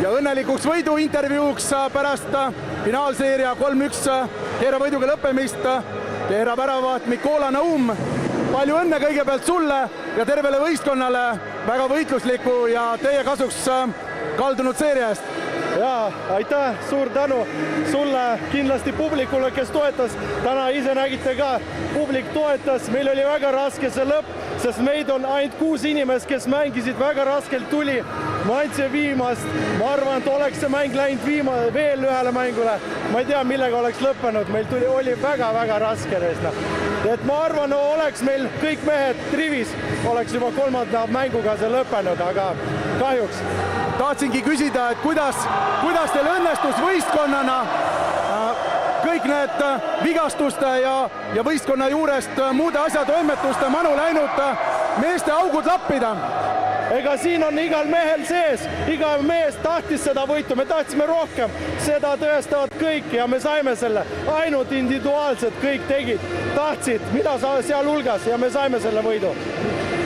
ja õnnelikuks võidu intervjuuks pärast finaalseeria 3-1 Keera võiduga lõppemist. Keera väravaht Mikola Naum. Palju õnne kõigepealt sulle ja tervele võistkonnale väga võitlusliku ja teie kasuks kaldunud seeria eest. Jaa, aitäh, suur tänu sulle, kindlasti publikule, kes toetas. Täna ise nägite ka, publik toetas, meil oli väga raske see lõpp, sest meid on ainult 6 inimest, kes mängisid väga raskelt tuli. Ma andsin viimast, ma arvan, et oleks see mäng läinud veel ühele mängule. Ma ei tea, millega oleks lõppenud, meil oli väga-väga raske reisna. Et ma arvan, oleks meil kõik mehed trivis, oleks juba 3. mänguga see lõppenud, aga kahjuks. Tahtsingi küsida, et kuidas teil õnnestus võistkonnana kõik need vigastuste ja võistkonna juurest muude asjatoimetuste manu läinud meeste augud lappida? Ega siin on igal mehel sees, iga mees tahtis seda võitu, me tahtsime rohkem, seda tõestavad kõik ja me saime selle, ainult individuaalselt kõik tegid, tahtsid, mida seal hulgas ja me saime selle võidu.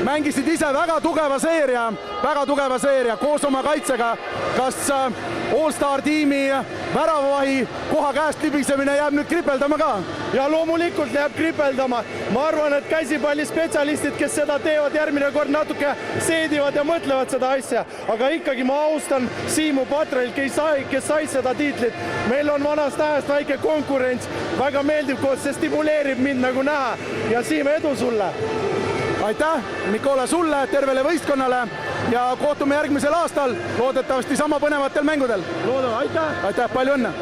Mängisid ise väga tugeva seeria koos oma kaitsega. Kas All-Star tiimi väravavahi koha käest libisemine jääb nüüd kripeldama ka? Ja loomulikult jääb kripeldama. Ma arvan, et käsipallispetsialistid, kes seda teevad järgmine kord natuke seedivad ja mõtlevad seda asja. Aga ikkagi ma austan Siimu Patrel, kes sai seda tiitlit. Meil on vanast ajast väike konkurents, väga meeldib koos, see stimuleerib mind nagu näha. Ja Siim, edu sulle! Aitäh, Mikola, sulle, tervele võistkonnale ja kohtume järgmisel aastal, loodetavasti sama põnevatel mängudel. Aitäh! Aitäh, palju õnne!